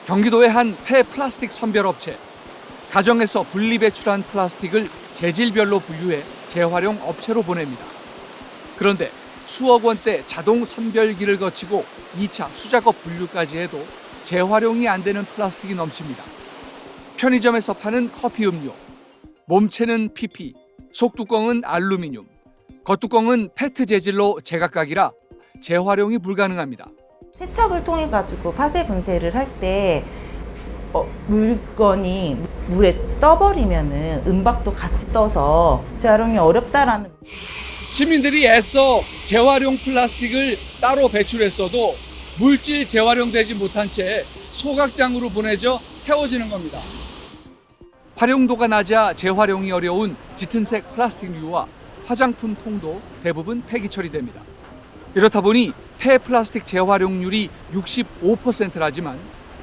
경기도의 한 폐플라스틱 선별업체. 가정에서 분리배출한 플라스틱을 재질별로 분류해 재활용 업체로 보냅니다. 그런데 수억 원대 자동 선별기를 거치고 2차 수작업 분류까지 해도 재활용이 안 되는 플라스틱이 넘칩니다. 편의점에서 파는 커피 음료, 몸체는 PP, 속뚜껑은 알루미늄, 겉뚜껑은 페트 재질로 제각각이라 재활용이 불가능합니다. 세척을 통해 가지고 파쇄 분쇄를 할 때 물건이 물에 떠버리면은 은박도 같이 떠서 재활용이 어렵다라는. 시민들이 애써 재활용 플라스틱을 따로 배출했어도 물질 재활용되지 못한 채 소각장으로 보내져 태워지는 겁니다. 활용도가 낮아 재활용이 어려운 짙은색 플라스틱류와 화장품 통도 대부분 폐기 처리됩니다. 이렇다 보니 폐플라스틱 재활용률이 65%라지만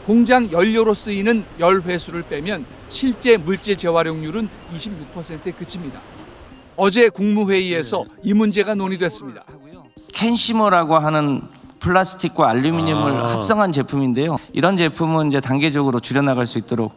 공장 연료로 쓰이는 열 회수를 빼면 실제 물질 재활용률은 26%에 그칩니다. 어제 국무회의에서 이 문제가 논의됐습니다. 캔시머라고 하는 플라스틱과 알루미늄을 합성한 제품인데요. 이런 제품은 이제 단계적으로 줄여나갈 수 있도록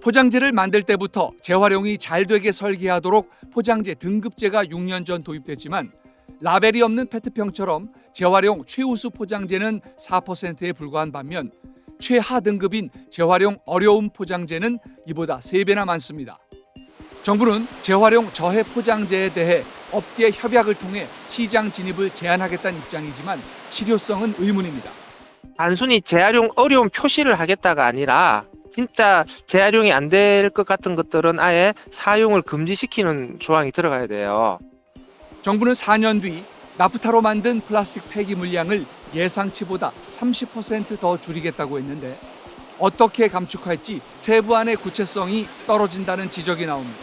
포장재를 만들 때부터 재활용이 잘 되게 설계하도록 포장재 등급제가 6년 전 도입됐지만 라벨이 없는 페트병처럼 재활용 최우수 포장재는 4%에 불과한 반면 최하 등급인 재활용 어려움 포장재는 이보다 3배나 많습니다. 정부는 재활용 저해 포장재에 대해 업계 협약을 통해 시장 진입을 제한하겠다는 입장이지만 실효성은 의문입니다. 단순히 재활용 어려운 표시를 하겠다가 아니라 진짜 재활용이 안 될 것 같은 것들은 아예 사용을 금지시키는 조항이 들어가야 돼요. 정부는 4년 뒤 나프타로 만든 플라스틱 폐기 물량을 예상치보다 30% 더 줄이겠다고 했는데 어떻게 감축할지 세부안의 구체성이 떨어진다는 지적이 나옵니다.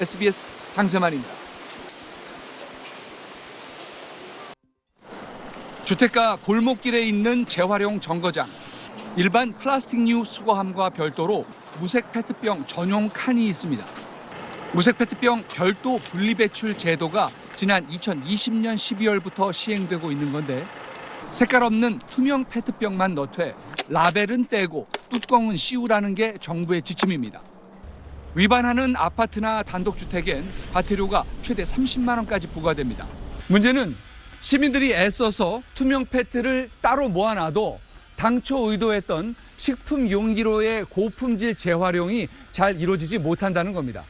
SBS 장세만입니다. 주택가 골목길에 있는 재활용 정거장. 일반 플라스틱류 수거함과 별도로 무색 페트병 전용 칸이 있습니다. 무색 페트병 별도 분리배출 제도가 지난 2020년 12월부터 시행되고 있는 건데 색깔 없는 투명 페트병만 넣되 라벨은 떼고 뚜껑은 씌우라는 게 정부의 지침입니다. 위반하는 아파트나 단독주택엔 과태료가 최대 30만 원까지 부과됩니다. 문제는 시민들이 애써서 투명 페트를 따로 모아놔도 당초 의도했던 식품 용기로의 고품질 재활용이 잘 이루어지지 못한다는 겁니다.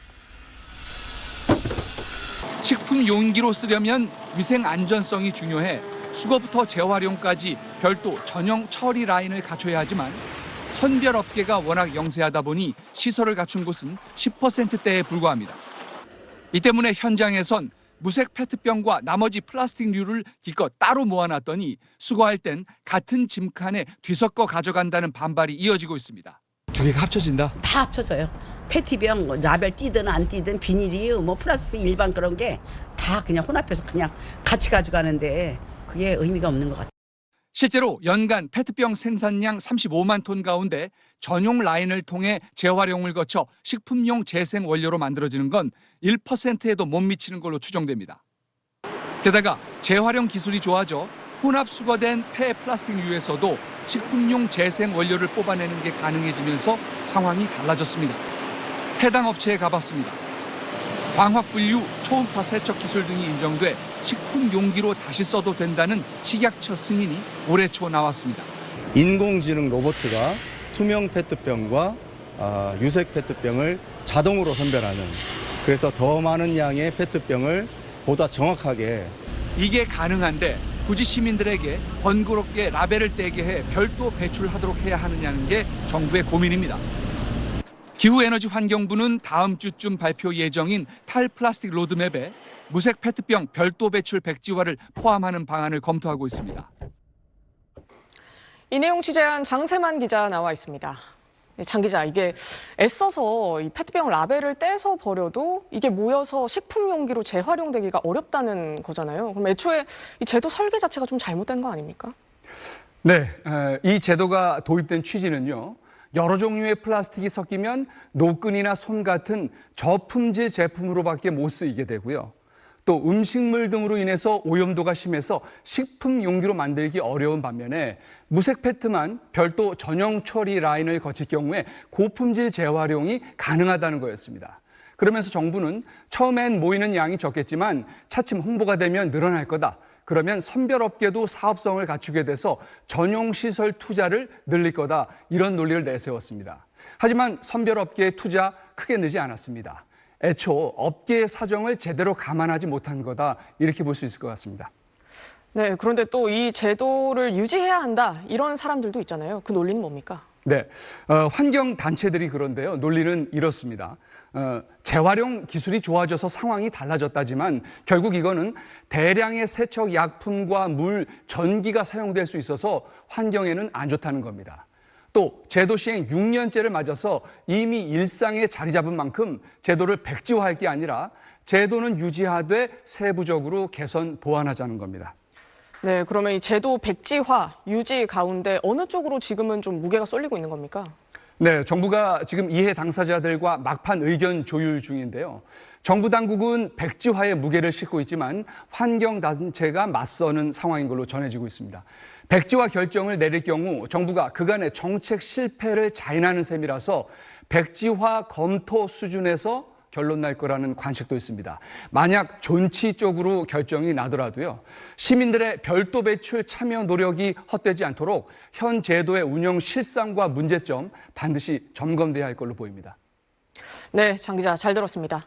식품 용기로 쓰려면 위생 안전성이 중요해 수거부터 재활용까지 별도 전용 처리 라인을 갖춰야 하지만 선별업계가 워낙 영세하다 보니 시설을 갖춘 곳은 10%대에 불과합니다. 이 때문에 현장에선 무색 페트병과 나머지 플라스틱류를 기껏 따로 모아놨더니 수거할 땐 같은 짐칸에 뒤섞어 가져간다는 반발이 이어지고 있습니다. 두 개가 합쳐진다? 다 합쳐져요. 페티병 라벨 띄든 안 띄든 비닐이 뭐 플라스틱 일반 그런 게 다 그냥 혼합해서 그냥 같이 가져가는데 그게 의미가 없는 것 같아요. 실제로 연간 페트병 생산량 35만 톤 가운데 전용 라인을 통해 재활용을 거쳐 식품용 재생 원료로 만들어지는 건 1%에도 못 미치는 걸로 추정됩니다. 게다가 재활용 기술이 좋아져 혼합 수거된 폐 플라스틱류에서도 식품용 재생 원료를 뽑아내는 게 가능해지면서 상황이 달라졌습니다. 해당 업체에 가봤습니다. 광학분류, 초음파 세척 기술 등이 인정돼 식품 용기로 다시 써도 된다는 식약처 승인이 올해 초 나왔습니다. 인공지능 로봇가 투명 페트병과 유색 페트병을 자동으로 선별하는, 그래서 더 많은 양의 페트병을 보다 정확하게. 이게 가능한데 굳이 시민들에게 번거롭게 라벨을 떼게 해 별도 배출하도록 해야 하느냐는 게 정부의 고민입니다. 기후에너지환경부는 다음 주쯤 발표 예정인 탈플라스틱 로드맵에 무색 페트병 별도 배출 백지화를 포함하는 방안을 검토하고 있습니다. 이 내용 취재한 장세만 기자 나와 있습니다. 장 기자, 이게 애써서 이 페트병 라벨을 떼서 버려도 이게 모여서 식품 용기로 재활용되기가 어렵다는 거잖아요. 그럼 애초에 이 제도 설계 자체가 좀 잘못된 거 아닙니까? 네, 이 제도가 도입된 취지는요. 여러 종류의 플라스틱이 섞이면 노끈이나 솜 같은 저품질 제품으로밖에 못 쓰이게 되고요. 또 음식물 등으로 인해서 오염도가 심해서 식품 용기로 만들기 어려운 반면에 무색 페트만 별도 전용 처리 라인을 거칠 경우에 고품질 재활용이 가능하다는 거였습니다. 그러면서 정부는 처음엔 모이는 양이 적겠지만 차츰 홍보가 되면 늘어날 거다. 그러면 선별업계도 사업성을 갖추게 돼서 전용 시설 투자를 늘릴 거다. 이런 논리를 내세웠습니다. 하지만 선별업계의 투자 크게 늘지 않았습니다. 애초 업계의 사정을 제대로 감안하지 못한 거다. 이렇게 볼 수 있을 것 같습니다. 네, 그런데 또 이 제도를 유지해야 한다 이런 사람들도 있잖아요. 그 논리는 뭡니까? 네, 환경단체들이 그런데요. 논리는 이렇습니다. 재활용 기술이 좋아져서 상황이 달라졌다지만 결국 이거는 대량의 세척 약품과 물, 전기가 사용될 수 있어서 환경에는 안 좋다는 겁니다. 또 제도 시행 6년째를 맞아서 이미 일상에 자리 잡은 만큼 제도를 백지화할 게 아니라 제도는 유지하되 세부적으로 개선, 보완하자는 겁니다. 네, 그러면 이 제도 백지화, 유지 가운데 어느 쪽으로 지금은 좀 무게가 쏠리고 있는 겁니까? 네, 정부가 지금 이해 당사자들과 막판 의견 조율 중인데요. 정부 당국은 백지화에 무게를 싣고 있지만 환경단체가 맞서는 상황인 걸로 전해지고 있습니다. 백지화 결정을 내릴 경우 정부가 그간의 정책 실패를 자인하는 셈이라서 백지화 검토 수준에서 결론 날 거라는 관측도 있습니다. 만약 존치 쪽으로 결정이 나더라도요. 시민들의 별도 배출 참여 노력이 헛되지 않도록 현 제도의 운영 실상과 문제점 반드시 점검돼야 할 걸로 보입니다. 네, 장 기자 잘 들었습니다.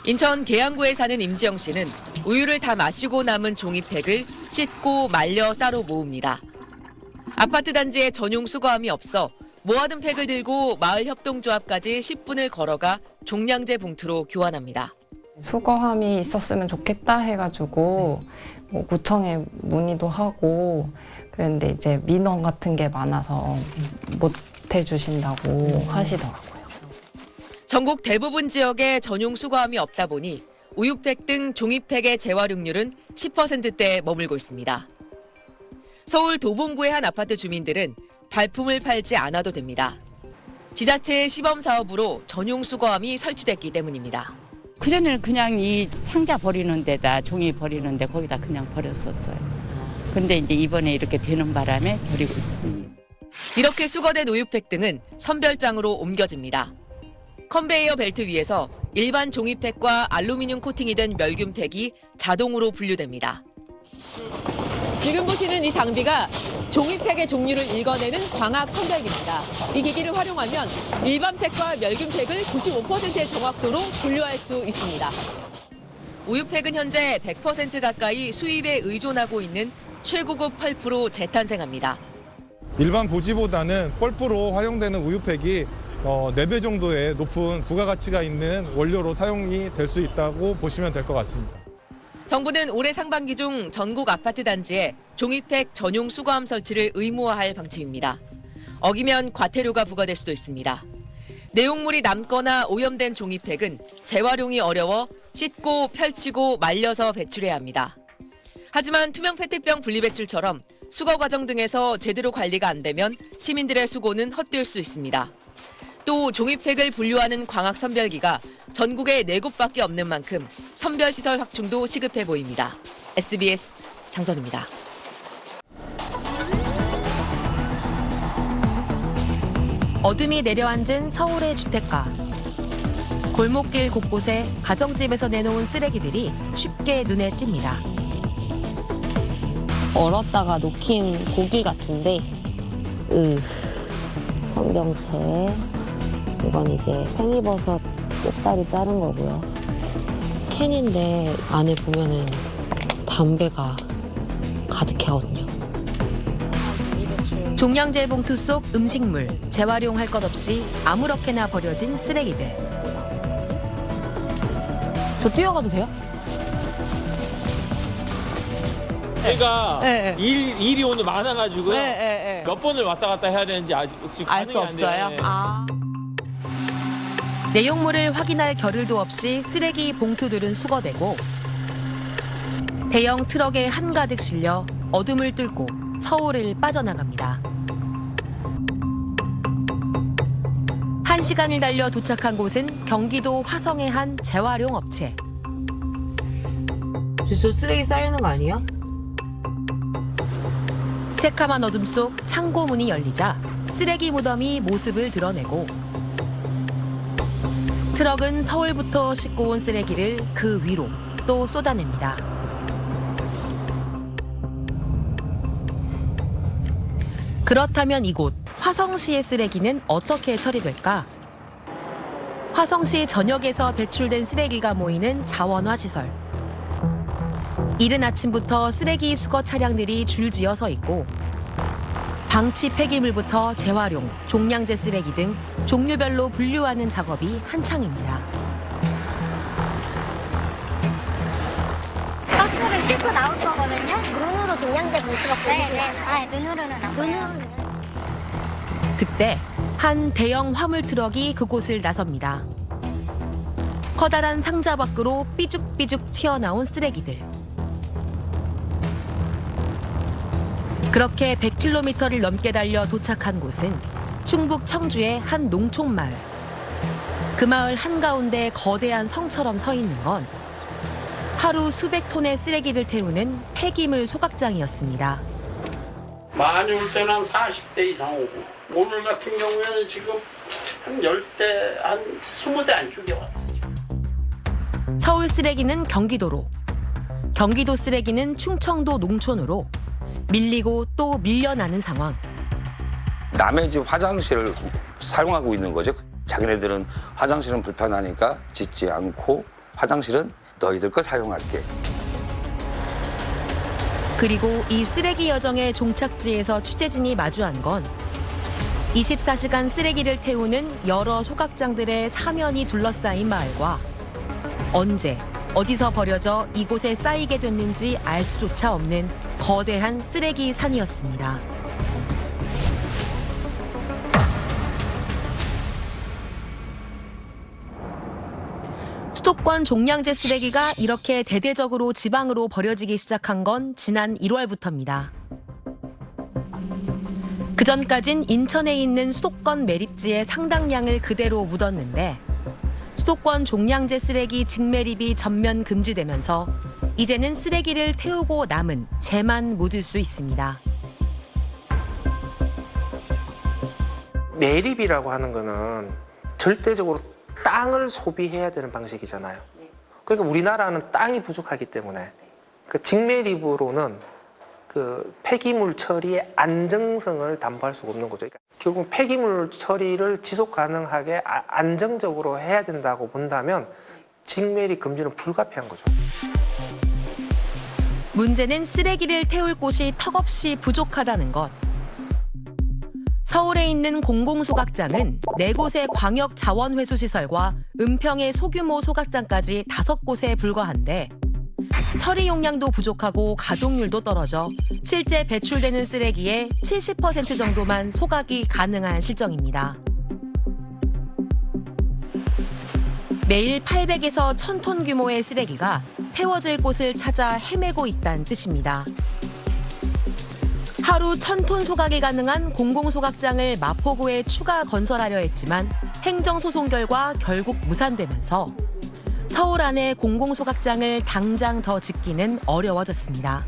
인천 계양구에 사는 임지영 씨는 우유를 다 마시고 남은 종이팩을 씻고 말려 따로 모읍니다. 아파트 단지에 전용 수거함이 없어 모아둔 팩을 들고 마을협동조합까지 10분을 걸어가 종량제 봉투로 교환합니다. 수거함이 있었으면 좋겠다 해가지고 뭐 구청에 문의도 하고 그랬는데 이제 민원 같은 게 많아서 못 해주신다고 하시더라고요. 전국 대부분 지역에 전용 수거함이 없다 보니 우유팩 등 종이팩의 재활용률은 10%대에 머물고 있습니다. 서울 도봉구의 한 아파트 주민들은 발품을 팔지 않아도 됩니다. 지자체의 시범 사업으로 전용 수거함이 설치됐기 때문입니다. 그전에는 그냥 이 상자 버리는 데다 종이 버리는 데 거기다 그냥 버렸었어요. 근데 이제 이번에 이렇게 되는 바람에 버리고 있습니다. 이렇게 수거된 우유팩 등은 선별장으로 옮겨집니다. 컨베이어 벨트 위에서 일반 종이팩과 알루미늄 코팅이 된 멸균팩이 자동으로 분류됩니다. 지금 보시는 이 장비가 종이팩의 종류를 읽어내는 광학 선별기입니다. 이 기기를 활용하면 일반 팩과 멸균팩을 95%의 정확도로 분류할 수 있습니다. 우유팩은 현재 100% 가까이 수입에 의존하고 있는 최고급 펄프로 재탄생합니다. 일반 보지보다는 펄프로 활용되는 우유팩이 4배 정도의 높은 부가가치가 있는 원료로 사용이 될 수 있다고 보시면 될 것 같습니다. 정부는 올해 상반기 중 전국 아파트 단지에 종이팩 전용 수거함 설치를 의무화할 방침입니다. 어기면 과태료가 부과될 수도 있습니다. 내용물이 남거나 오염된 종이팩은 재활용이 어려워 씻고 펼치고 말려서 배출해야 합니다. 하지만 투명 페트병 분리배출처럼 수거 과정 등에서 제대로 관리가 안 되면 시민들의 수고는 헛될 수 있습니다. 또 종이팩을 분류하는 광학 선별기가 전국에 4곳밖에 없는 만큼 선별시설 확충도 시급해 보입니다. SBS 장선우입니다. 어둠이 내려앉은 서울의 주택가. 골목길 곳곳에 가정집에서 내놓은 쓰레기들이 쉽게 눈에 띕니다. 얼었다가 녹힌 고기 같은데 청경채, 이건 이제 팽이버섯 꼭다리 자른 거고요. 캔인데 안에 보면은 담배가 가득하거든요. 종량제 봉투 속 음식물, 재활용할 것 없이 아무렇게나 버려진 쓰레기들. 저 뛰어가도 돼요? 제가 일이 오늘 많아가지고요. 몇 번을 왔다 갔다 해야 되는지 아직 알 수 없어요. 내용물을 확인할 겨를도 없이 쓰레기 봉투들은 수거되고 대형 트럭에 한가득 실려 어둠을 뚫고 서울을 빠져나갑니다. 1시간을 달려 도착한 곳은 경기도 화성의 한 재활용 업체. 벌써 쓰레기 쌓이는 거 아니야? 새카만 어둠 속 창고 문이 열리자 쓰레기 무덤이 모습을 드러내고 트럭은 서울부터 싣고 온 쓰레기를 그 위로 또 쏟아냅니다. 그렇다면 이곳 화성시의 쓰레기는 어떻게 처리될까? 화성시 전역에서 배출된 쓰레기가 모이는 자원화 시설. 이른 아침부터 쓰레기 수거 차량들이 줄지어 서 있고 방치 폐기물부터 재활용, 종량제 쓰레기 등 종류별로 분류하는 작업이 한창입니다. 박스를 싣고 나올 거거든요. 눈으로 종량제 볼 수가 없어요. 네. 눈으로는 눈으로는. 그때 한 대형 화물 트럭이 그곳을 나섭니다. 커다란 상자 밖으로 삐죽삐죽 튀어나온 쓰레기들. 그렇게 100km를 넘게 달려 도착한 곳은 충북 청주의 한 농촌 마을. 그 마을 한가운데 거대한 성처럼 서 있는 건 하루 수백 톤의 쓰레기를 태우는 폐기물 소각장이었습니다. 많이 올 때는 한 40대 이상 오고 오늘 같은 경우에는 지금 한 10대, 한 20대 안쪽에 왔어요. 서울 쓰레기는 경기도로, 경기도 쓰레기는 충청도 농촌으로 밀리고 또 밀려나는 상황. 남의 집 화장실을 사용하고 있는 거죠. 자기네들은 화장실은 불편하니까 짓지 않고 화장실은 너희들 거 사용할게. 그리고 이 쓰레기 여정의 종착지에서 취재진이 마주한 건 24시간 쓰레기를 태우는 여러 소각장들의 사면이 둘러싸인 마을과 언제, 어디서 버려져 이곳에 쌓이게 됐는지 알 수조차 없는 거대한 쓰레기 산이었습니다. 수도권 종량제 쓰레기가 이렇게 대대적으로 지방으로 버려지기 시작한 건 지난 1월부터입니다. 그전까진 인천에 있는 수도권 매립지에 상당량을 그대로 묻었는데 수도권 종량제 쓰레기 직매립이 전면 금지되면서 이제는 쓰레기를 태우고 남은 재만 묻을 수 있습니다. 매립이라고 하는 거는 절대적으로 땅을 소비해야 되는 방식이잖아요. 그러니까 우리나라는 땅이 부족하기 때문에 그 직매립으로는 그 폐기물 처리의 안정성을 담보할 수가 없는 거죠. 그러니까 결국 폐기물 처리를 지속 가능하게 안정적으로 해야 된다고 본다면 직매립 금지는 불가피한 거죠. 문제는 쓰레기를 태울 곳이 턱없이 부족하다는 것. 서울에 있는 공공소각장은 4곳의 광역자원회수시설과 은평의 소규모 소각장까지 5곳에 불과한데 처리 용량도 부족하고 가동률도 떨어져 실제 배출되는 쓰레기의 70% 정도만 소각이 가능한 실정입니다. 매일 800에서 1000톤 규모의 쓰레기가 태워질 곳을 찾아 헤매고 있다는 뜻입니다. 하루 1000톤 소각이 가능한 공공소각장을 마포구에 추가 건설하려 했지만 행정소송 결과 결국 무산되면서 서울 안에 공공소각장을 당장 더 짓기는 어려워졌습니다.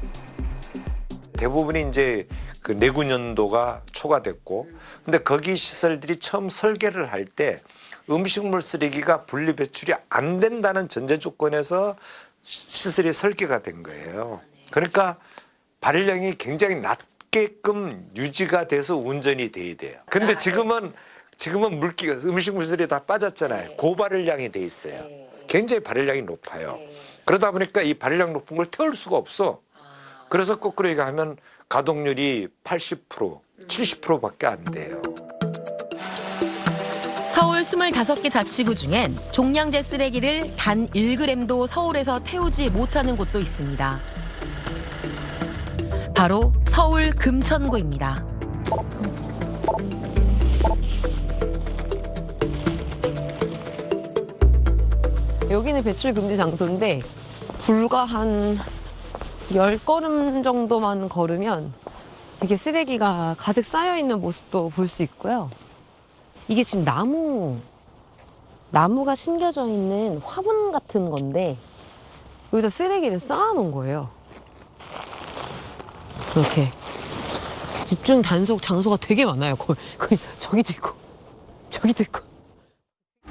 대부분이 이제 그 내구년도가 초과됐고, 근데 거기 시설들이 처음 설계를 할 때 음식물 쓰레기가 분리 배출이 안 된다는 전제 조건에서 시설이 설계가 된 거예요. 그러니까 발령이 굉장히 낮게끔 유지가 돼서 운전이 돼야 돼요. 근데 지금은 물기가 음식물 쓰레기 다 빠졌잖아요. 고발령이 돼 있어요. 굉장히 발열량이 높아요. 그러다 보니까 이 발열량 높은 걸 태울 수가 없어. 그래서 거꾸로 얘기하면 가동률이 80%, 70%밖에 안 돼요. 서울 25개 자치구 중엔 종량제 쓰레기를 단 1g도 서울에서 태우지 못하는 곳도 있습니다. 바로 서울 금천구입니다. 여기는 배출 금지 장소인데 불과 한 10걸음 정도만 걸으면 이렇게 쓰레기가 가득 쌓여 있는 모습도 볼 수 있고요. 이게 지금 나무가 심겨져 있는 화분 같은 건데 여기다 쓰레기를 쌓아놓은 거예요. 이렇게 집중 단속 장소가 되게 많아요. 거의 저기도 있고 저기도 있고.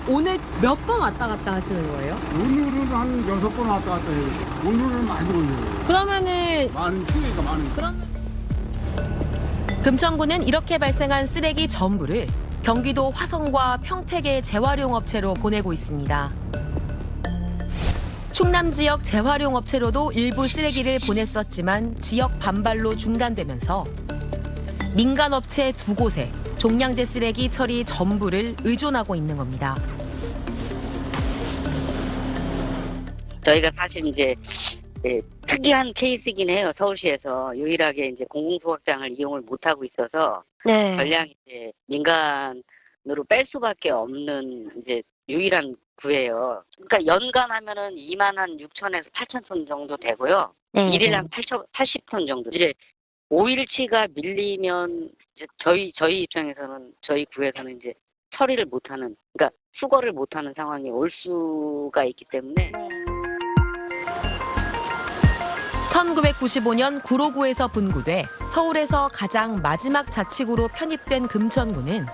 오늘 몇 번 왔다 갔다 하시는 거예요? 오늘은 한 6번 왔다 갔다 해요. 오늘은 많이 걸려요. 그러면은 쓰레기가 많으니까. 금천구는 이렇게 발생한 쓰레기 전부를 경기도 화성과 평택의 재활용 업체로 보내고 있습니다. 충남 지역 재활용 업체로도 일부 쓰레기를 보냈었지만 지역 반발로 중단되면서 민간 업체 2곳에 종량제 쓰레기 처리 전부를 의존하고 있는 겁니다. 저희가 사실 이제 특이한 케이스이긴 해요. 서울시에서 유일하게 이제 공공소각장을 이용을 못 하고 있어서 전량 이제 민간으로 뺄 수밖에 없는 이제 유일한 구예요. 그러니까 연간 하면은 26,000에서 8,000톤 정도 되고요. 일일 한 80톤 정도. 이제 5일치가 밀리면 이제 저희 입장에서는 저희 구에서는 이제 처리를 못하는, 그러니까 수거를 못하는 상황이 올 수가 있기 때문에. 1995년 구로구에서 분구돼 서울에서 가장 마지막 자치구로 편입된 금천구는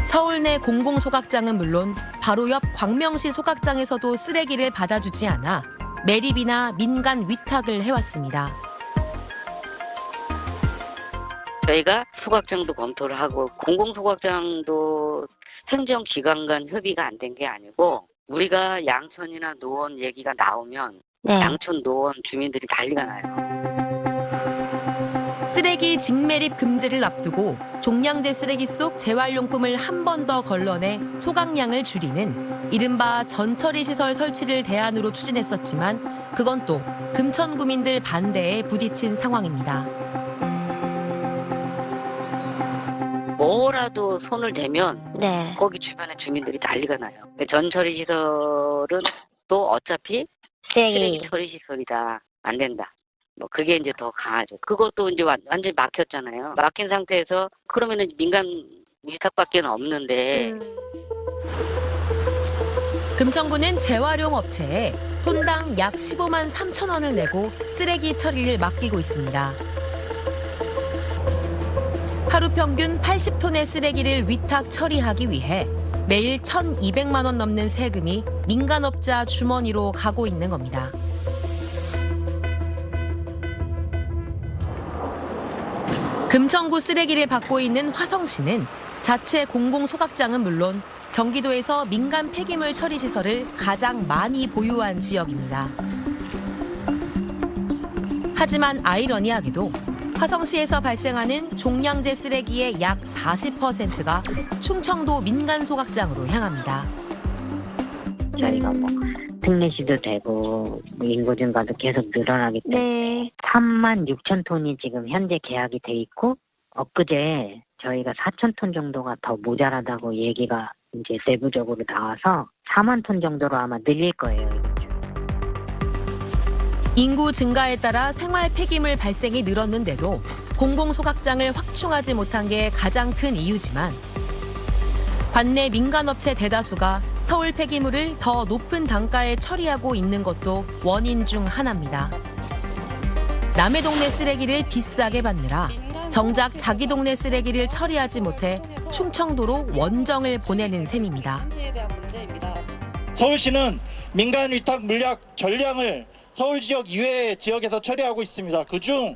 서울 내 공공소각장은 물론 바로 옆 광명시 소각장에서도 쓰레기를 받아주지 않아 매립이나 민간 위탁을 해왔습니다. 저희가 소각장도 검토를 하고 공공소각장도 행정기관 간 협의가 안 된 게 아니고 우리가 양천이나 노원 얘기가 나오면 양천 노원 주민들이 난리가 나요. 쓰레기 직매립 금지를 앞두고 종량제 쓰레기 속 재활용품을 한 번 더 걸러내 소각량을 줄이는 이른바 전처리 시설 설치를 대안으로 추진했었지만 그건 또 금천구민들 반대에 부딪힌 상황입니다. 뭐라도 손을 대면 거기 주변에 주민들이 난리가 나요. 전처리 시설은 또 어차피 쓰레기 처리 시설이다. 안 된다. 뭐 그게 이제 더 강하죠. 그것도 이제 완전히 막혔잖아요. 막힌 상태에서 그러면은 민간 위탁밖에 없는데. 금천구는 재활용 업체에 톤당 약 15만 3천 원을 내고 쓰레기 처리를 맡기고 있습니다. 하루 평균 80톤의 쓰레기를 위탁 처리하기 위해 매일 1,200만 원 넘는 세금이 민간업자 주머니로 가고 있는 겁니다. 금천구 쓰레기를 받고 있는 화성시는 자체 공공소각장은 물론 경기도에서 민간 폐기물 처리 시설을 가장 많이 보유한 지역입니다. 하지만 아이러니하게도 화성시에서 발생하는 종량제 쓰레기의 약 40%가 충청도 민간 소각장으로 향합니다. 저희가 뭐 특례시도 되고 뭐 인구 증가도 계속 늘어나기 때문에 36,000톤이 지금 현재 계약이 돼 있고 엊그제 저희가 4,000톤 정도가 더 모자라다고 얘기가 이제 내부적으로 나와서 4만 톤 정도로 아마 늘릴 거예요. 인구 증가에 따라 생활 폐기물 발생이 늘었는데도 공공소각장을 확충하지 못한 게 가장 큰 이유지만 관내 민간업체 대다수가 서울 폐기물을 더 높은 단가에 처리하고 있는 것도 원인 중 하나입니다. 남의 동네 쓰레기를 비싸게 받느라 정작 자기 동네 쓰레기를 처리하지 못해 충청도로 원정을 보내는 셈입니다. 서울시는 민간 위탁 물약 전량을 서울 지역 이외의 지역에서 처리하고 있습니다. 그중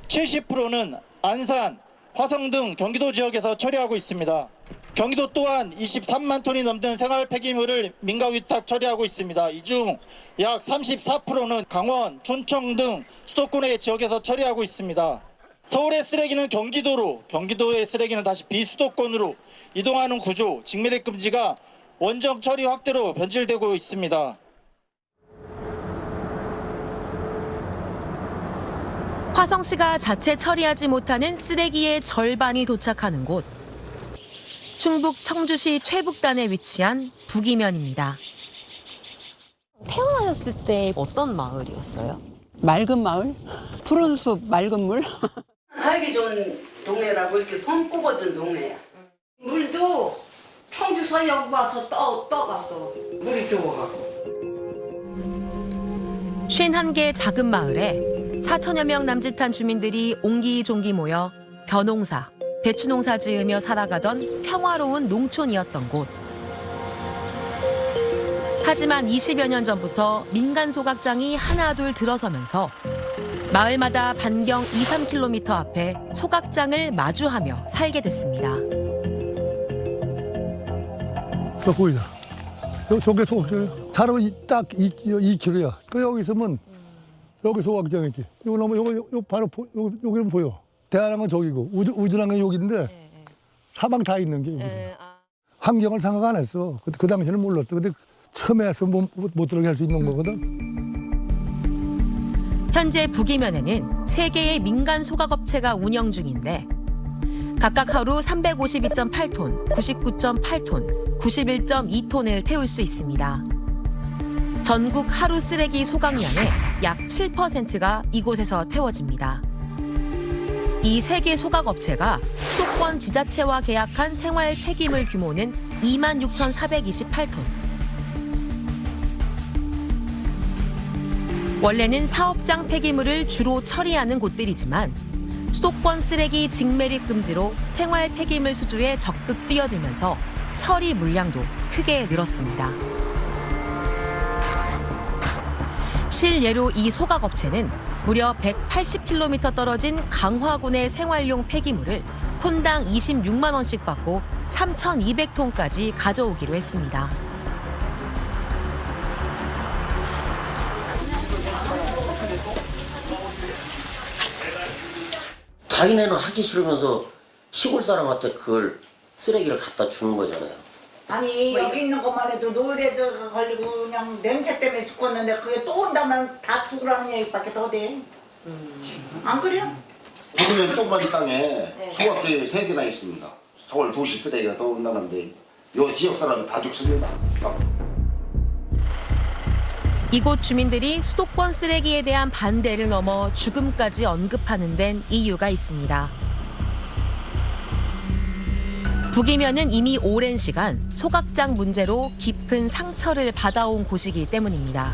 70%는 안산, 화성 등 경기도 지역에서 처리하고 있습니다. 경기도 또한 23만 톤이 넘는 생활 폐기물을 민간 위탁 처리하고 있습니다. 이 중 약 34%는 강원, 춘청 등 수도권의 지역에서 처리하고 있습니다. 서울의 쓰레기는 경기도로, 경기도의 쓰레기는 다시 비수도권으로 이동하는 구조, 직매립 금지가 원정 처리 확대로 변질되고 있습니다. 화성시가 자체 처리하지 못하는 쓰레기의 절반이 도착하는 곳. 충북 청주시 최북단에 위치한 북이면입니다. 태어나셨을 때 어떤 마을이었어요? 맑은 마을? 푸른 숲, 맑은 물? 살기 좋은 동네라고 이렇게 손 꼽아준 동네야. 물도 청주서 여기 와서 떠갔어. 물이 좋아가고. 51개 작은 마을에 4천여 명 남짓한 주민들이 옹기종기 모여 벼농사, 배추농사 지으며 살아가던 평화로운 농촌이었던 곳. 하지만 20여 년 전부터 민간 소각장이 하나둘 들어서면서 마을마다 반경 2-3km 앞에 소각장을 마주하며 살게 됐습니다. 저 보이잖아. 저게 소각장이야. 차로 딱 2km야. 그 여기 있으면 여기 소각장이지. 이거 너무 요거 바로 여기는 보여. 대한항은 저기고 우주랑은 여기인데 사방 다 있는 게 여기. 환경을 생각 안 했어. 그 당시에는 몰랐어. 근데 처음에 해서 못 들어가게 할 수 있는 거거든. 현재 북이면에는 3개의 민간 소각업체가 운영 중인데 각각 하루 352.8톤, 99.8톤, 91.2톤을 태울 수 있습니다. 전국 하루 쓰레기 소각량의 약 7%가 이곳에서 태워집니다. 이 3개 소각업체가 수도권 지자체와 계약한 생활 폐기물 규모는 26,428톤. 원래는 사업장 폐기물을 주로 처리하는 곳들이지만 수도권 쓰레기 직매립 금지로 생활 폐기물 수주에 적극 뛰어들면서 처리 물량도 크게 늘었습니다. 실예로 이 소각업체는 무려 180km 떨어진 강화군의 생활용 폐기물을 톤당 26만 원씩 받고 3,200톤까지 가져오기로 했습니다. 자기네는 하기 싫으면서 시골 사람한테 그걸 쓰레기를 갖다 주는 거잖아요. 아니 여기 있는 것만 해도 노이레드가 걸리고 그냥 냄새 때문에 죽었는데 그게 또 온다면 다 죽으라는 얘기밖에 더 돼. 안 그래요? 부두면 조그만 땅에 소각장이 3개나 있습니다. 서울 도시 쓰레기가 더 온다는데 이 지역 사람은 다 죽습니다. 이곳 주민들이 수도권 쓰레기에 대한 반대를 넘어 죽음까지 언급하는 데는 이유가 있습니다. 북이면은 이미 오랜 시간 소각장 문제로 깊은 상처를 받아온 곳이기 때문입니다.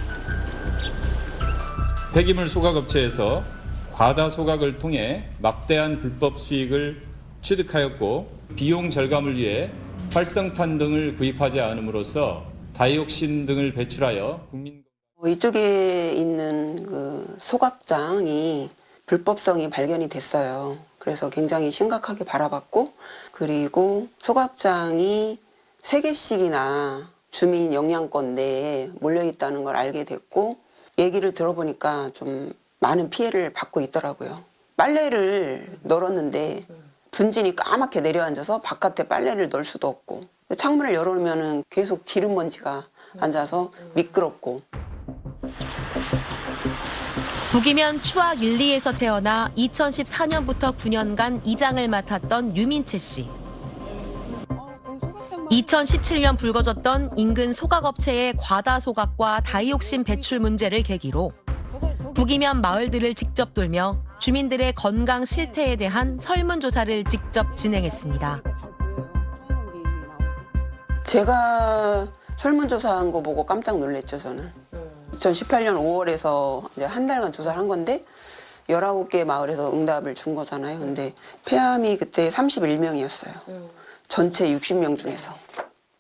폐기물 소각업체에서 과다 소각을 통해 막대한 불법 수익을 취득하였고 비용 절감을 위해 활성탄 등을 구입하지 않음으로써 다이옥신 등을 배출하여 국민 이쪽에 있는 그 소각장이 불법성이 발견이 됐어요. 그래서 굉장히 심각하게 바라봤고, 그리고 소각장이 3개씩이나 주민 영향권 내에 몰려있다는 걸 알게 됐고, 얘기를 들어보니까 좀 많은 피해를 받고 있더라고요. 빨래를 널었는데 분진이 까맣게 내려앉아서 바깥에 빨래를 널 수도 없고, 창문을 열어놓으면 계속 기름 먼지가 앉아서 미끄럽고. 북이면 추악 1, 2에서 태어나 2014년부터 9년간 이장을 맡았던 유민채 씨. 2017년 불거졌던 인근 소각업체의 과다 소각과 다이옥신 배출 문제를 계기로 북이면 마을들을 직접 돌며 주민들의 건강 실태에 대한 설문조사를 직접 진행했습니다. 제가 설문조사한 거 보고 깜짝 놀랐죠, 저는. 2018년 5월에서 이제 한 달간 조사를 한 건데 19개 마을에서 응답을 준 거잖아요. 근데 폐암이 그때 31명이었어요. 전체 60명 중에서.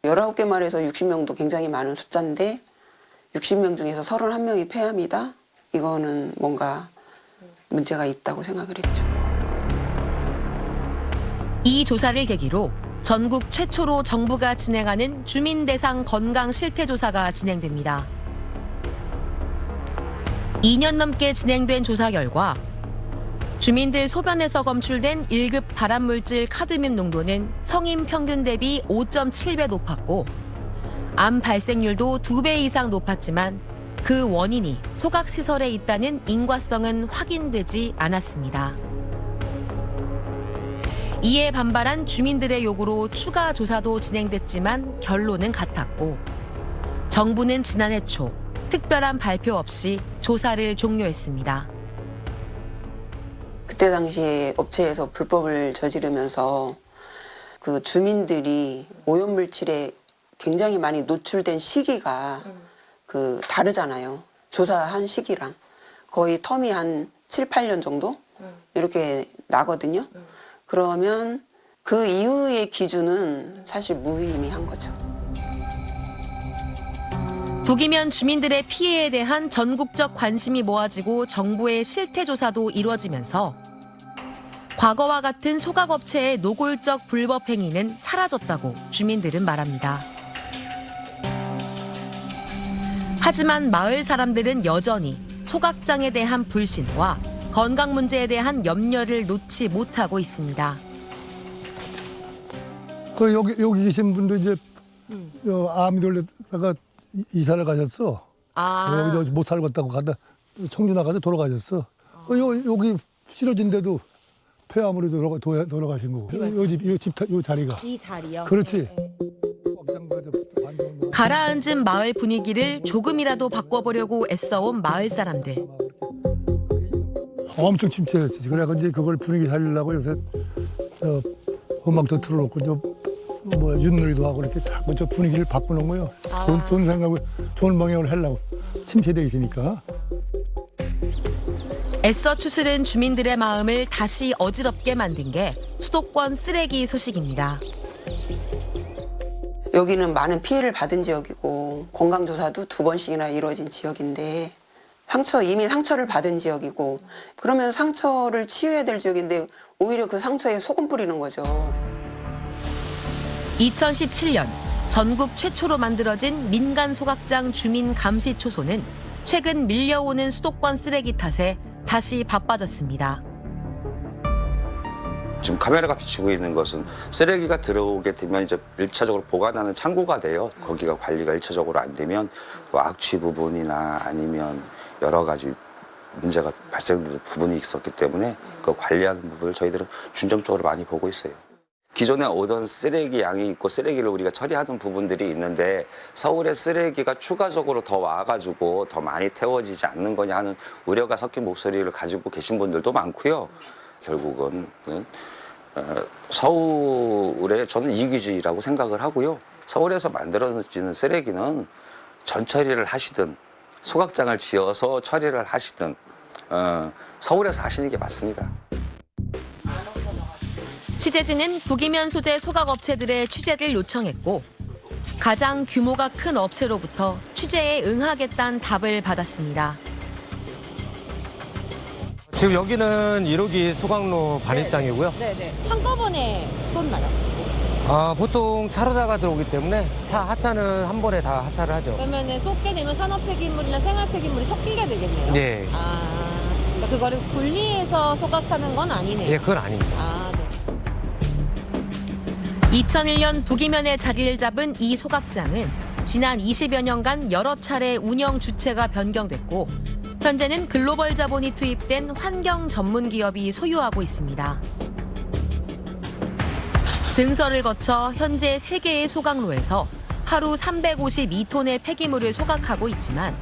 19개 마을에서 60명도 굉장히 많은 숫자인데 60명 중에서 31명이 폐암이다? 이거는 뭔가 문제가 있다고 생각을 했죠. 이 조사를 계기로 전국 최초로 정부가 진행하는 주민 대상 건강 실태 조사가 진행됩니다. 2년 넘게 진행된 조사 결과 주민들 소변에서 검출된 1급 발암물질 카드뮴 농도는 성인 평균 대비 5.7배 높았고 암 발생률도 2배 이상 높았지만 그 원인이 소각시설에 있다는 인과성은 확인되지 않았습니다. 이에 반발한 주민들의 요구로 추가 조사도 진행됐지만 결론은 같았고 정부는 지난해 초 특별한 발표 없이 조사를 종료했습니다. 그때 당시에 업체에서 불법을 저지르면서 그 주민들이 오염물질에 굉장히 많이 노출된 시기가 그 다르잖아요. 조사한 시기랑 거의 텀이 한 7, 8년 정도 이렇게 나거든요. 그러면 그 이후의 기준은 사실 무의미한 거죠. 북이면 주민들의 피해에 대한 전국적 관심이 모아지고 정부의 실태 조사도 이루어지면서 과거와 같은 소각업체의 노골적 불법 행위는 사라졌다고 주민들은 말합니다. 하지만 마을 사람들은 여전히 소각장에 대한 불신과 건강 문제에 대한 염려를 놓지 못하고 있습니다. 그 여기 계신 분도 이제 암돌렸다가 이사를 가셨어. 여기 못 살겠다고 가다 청주 나가서 돌아가셨어. 여기 실어진데도 폐암으로 돌아가신 거고. 요 자리가. 이 자리요? 그렇지. 가라앉은 마을 분위기를 조금이라도 바꿔보려고 애써온 마을 사람들. 엄청 침체였지. 그래서 이제 그걸 분위기 살리려고 요새 음악도 틀어놓고 윷놀이도 하고 이렇게 자꾸 저 분위기를 바꾸는 거예요. 좋은 생각을, 좋은 방향으로 하려고. 침체돼 있으니까. 애써 추스른 주민들의 마음을 다시 어지럽게 만든 게 수도권 쓰레기 소식입니다. 여기는 많은 피해를 받은 지역이고 건강조사도 2번씩이나 이루어진 지역인데 이미 상처를 받은 지역이고 그러면 상처를 치유해야 될 지역인데 오히려 그 상처에 소금 뿌리는 거죠. 2017년 전국 최초로 만들어진 민간 소각장 주민 감시 초소는 최근 밀려오는 수도권 쓰레기 탓에 다시 바빠졌습니다. 지금 카메라가 비치고 있는 것은 쓰레기가 들어오게 되면 이제 1차적으로 보관하는 창고가 돼요. 거기가 관리가 1차적으로 안 되면 악취 부분이나 아니면 여러 가지 문제가 발생되는 부분이 있었기 때문에 그 관리하는 부분을 저희들은 중점적으로 많이 보고 있어요. 기존에 오던 쓰레기 양이 있고 쓰레기를 우리가 처리하던 부분들이 있는데 서울의 쓰레기가 추가적으로 더 와가지고 더 많이 태워지지 않는 거냐 하는 우려가 섞인 목소리를 가지고 계신 분들도 많고요. 결국은 서울의 저는 이기주의라고 생각을 하고요. 서울에서 만들어지는 쓰레기는 전처리를 하시든 소각장을 지어서 처리를 하시든 서울에서 하시는 게 맞습니다. 취재진은 북이면 소재 소각업체들의 취재를 요청했고 가장 규모가 큰 업체로부터 취재에 응하겠다는 답을 받았습니다. 지금 여기는 1호기 소각로 반입장이고요. 네네. 한꺼번에 쏟나요? 보통 차로다가 들어오기 때문에 차 하차는 한 번에 다 하차를 하죠. 그러면 쏟게 되면 산업 폐기물이나 생활 폐기물이 섞이게 되겠네요. 네. 그러니까 그거를 분리해서 소각하는 건 아니네요. 예, 그건 아닙니다. 네. 2001년 북이면에 자리를 잡은 이 소각장은 지난 20여 년간 여러 차례 운영 주체가 변경됐고 현재는 글로벌 자본이 투입된 환경 전문 기업이 소유하고 있습니다. 증설을 거쳐 현재 3개의 소각로에서 하루 352톤의 폐기물을 소각하고 있지만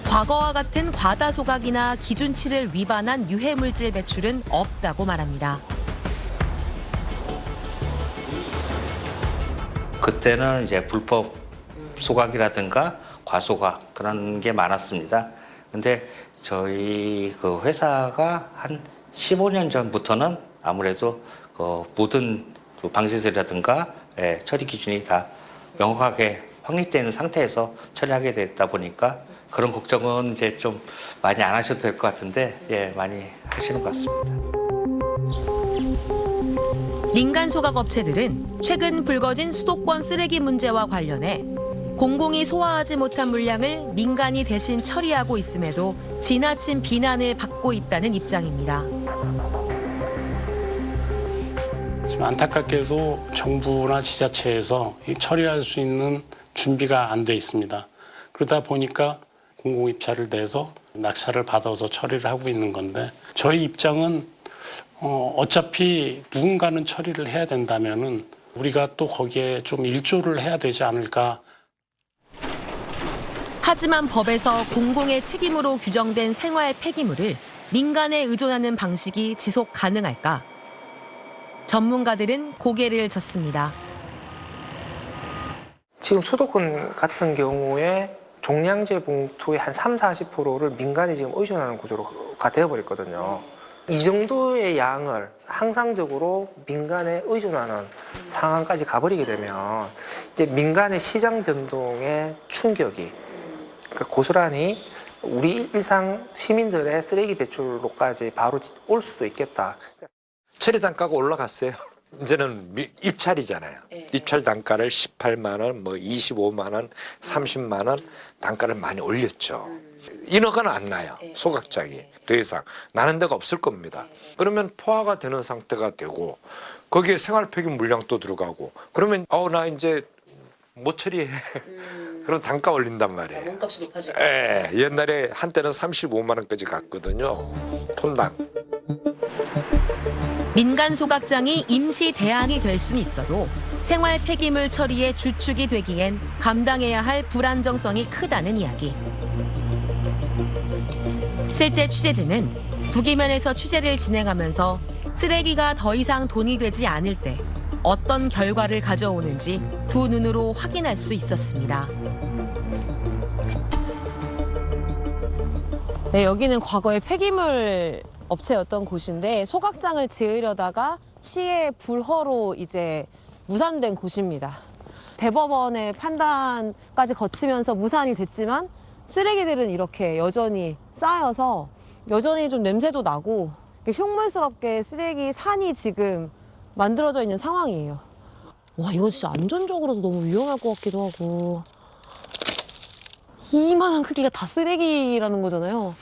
과거와 같은 과다 소각이나 기준치를 위반한 유해물질 배출은 없다고 말합니다. 그때는 이제 불법 소각이라든가 과소각 그런 게 많았습니다. 근데 저희 그 회사가 한 15년 전부터는 아무래도 그 모든 방제설이라든가 처리 기준이 다 명확하게 확립되어 있는 상태에서 처리하게 됐다 보니까 그런 걱정은 이제 좀 많이 안 하셔도 될 것 같은데 많이 하시는 것 같습니다. 민간 소각업체들은 최근 불거진 수도권 쓰레기 문제와 관련해 공공이 소화하지 못한 물량을 민간이 대신 처리하고 있음에도 지나친 비난을 받고 있다는 입장입니다. 지금 안타깝게도 정부나 지자체에서 처리할 수 있는 준비가 안 돼 있습니다. 그러다 보니까 공공입찰을 내서 낙찰을 받아서 처리를 하고 있는 건데 저희 입장은 어차피 누군가는 처리를 해야 된다면은 우리가 또 거기에 좀 일조를 해야 되지 않을까. 하지만 법에서 공공의 책임으로 규정된 생활 폐기물을 민간에 의존하는 방식이 지속 가능할까? 전문가들은 고개를 젓습니다. 지금 수도권 같은 경우에 종량제 봉투의 한 30-40%를 민간이 지금 의존하는 구조가 되어버렸거든요. 이 정도의 양을 항상적으로 민간에 의존하는 상황까지 가버리게 되면 이제 민간의 시장 변동의 충격이 고스란히 우리 일상 시민들의 쓰레기 배출로까지 바로 올 수도 있겠다. 처리 단가가 올라갔어요. 이제는 입찰이잖아요. 입찰 단가를 18만 원, 뭐 25만 원, 30만 원 단가를 많이 올렸죠. 인허가는 안 나요. 소각장이 더 이상 나는 데가 없을 겁니다. 그러면 포화가 되는 상태가 되고 거기에 생활 폐기물 물량도 들어가고 그러면 나 이제 못 처리해. 그럼 단가 올린단 말이에요. 몸값이 높아지고. 예, 옛날에 한때는 35만 원까지 갔거든요. 톤당. 민간 소각장이 임시 대안이 될 수는 있어도 생활 폐기물 처리의 주축이 되기엔 감당해야 할 불안정성이 크다는 이야기. 실제 취재진은 부기면에서 취재를 진행하면서 쓰레기가 더 이상 돈이 되지 않을 때 어떤 결과를 가져오는지 두 눈으로 확인할 수 있었습니다. 네, 여기는 과거에 폐기물 업체였던 곳인데 소각장을 지으려다가 시의 불허로 이제 무산된 곳입니다. 대법원의 판단까지 거치면서 무산이 됐지만 쓰레기들은 이렇게 여전히 쌓여서 여전히 좀 냄새도 나고 흉물스럽게 쓰레기 산이 지금 만들어져 있는 상황이에요. 와, 이거 진짜 안전적으로도 너무 위험할 것 같기도 하고. 이만한 크기가 다 쓰레기라는 거잖아요.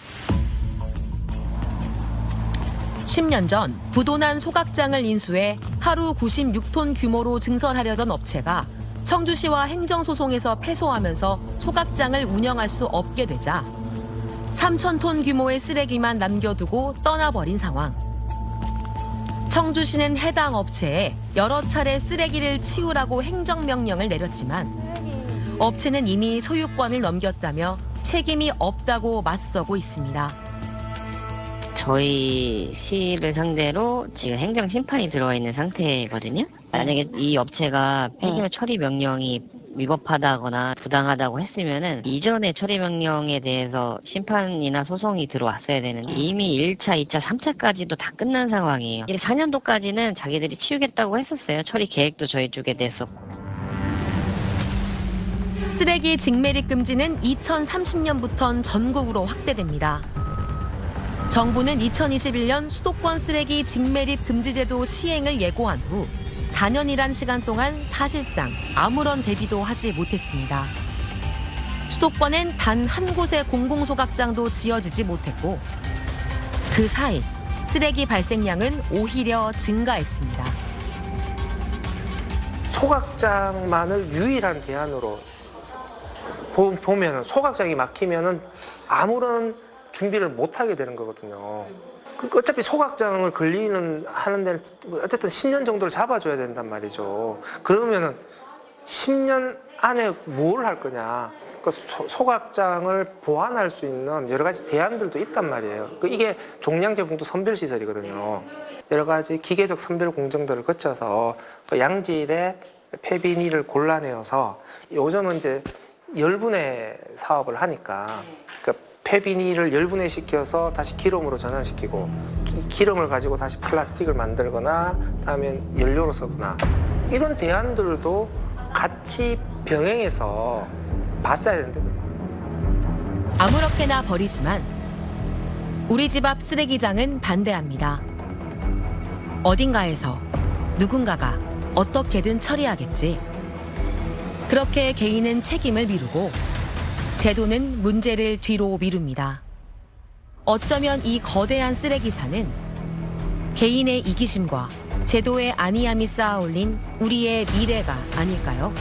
10년 전 부도난 소각장을 인수해 하루 96톤 규모로 증설하려던 업체가 청주시와 행정소송에서 패소하면서 소각장을 운영할 수 없게 되자 3,000톤 규모의 쓰레기만 남겨두고 떠나버린 상황. 청주시는 해당 업체에 여러 차례 쓰레기를 치우라고 행정명령을 내렸지만 업체는 이미 소유권을 넘겼다며 책임이 없다고 맞서고 있습니다. 저희 시를 상대로 지금 행정 심판이 들어와 있는 상태거든요. 만약에 이 업체가 폐기물 처리 명령이 위법하다거나 부당하다고 했으면은 이전의 처리 명령에 대해서 심판이나 소송이 들어왔어야 되는데 이미 1차, 2차, 3차까지도 다 끝난 상황이에요. 4년도까지는 자기들이 치우겠다고 했었어요. 처리 계획도 저희 쪽에 냈었고. 쓰레기 직매립 금지는 2030년부터는 전국으로 확대됩니다. 정부는 2021년 수도권 쓰레기 직매립 금지제도 시행을 예고한 후 4년이란 시간 동안 사실상 아무런 대비도 하지 못했습니다. 수도권엔 단 한 곳의 공공소각장도 지어지지 못했고 그 사이 쓰레기 발생량은 오히려 증가했습니다. 소각장만을 유일한 대안으로 보면 소각장이 막히면은 아무런 준비를 못 하게 되는 거거든요. 어차피 소각장을 하는 데는 어쨌든 10년 정도를 잡아줘야 된단 말이죠. 그러면은 10년 안에 뭘 할 거냐. 소각장을 보완할 수 있는 여러 가지 대안들도 있단 말이에요. 이게 종량제 봉투 선별 시설이거든요. 여러 가지 기계적 선별 공정들을 거쳐서 양질의 폐비닐을 골라내어서 요즘은 이제 열분해 사업을 하니까 폐비닐을 열분해시켜서 다시 기름으로 전환시키고 기름을 가지고 다시 플라스틱을 만들거나 다음에 연료로 쓰거나 이런 대안들도 같이 병행해서 봤어야 되는데 아무렇게나 버리지만 우리 집 앞 쓰레기장은 반대합니다. 어딘가에서 누군가가 어떻게든 처리하겠지. 그렇게 개인은 책임을 미루고 제도는 문제를 뒤로 미룹니다. 어쩌면 이 거대한 쓰레기산은 개인의 이기심과 제도의 안이함이 쌓아올린 우리의 미래가 아닐까요?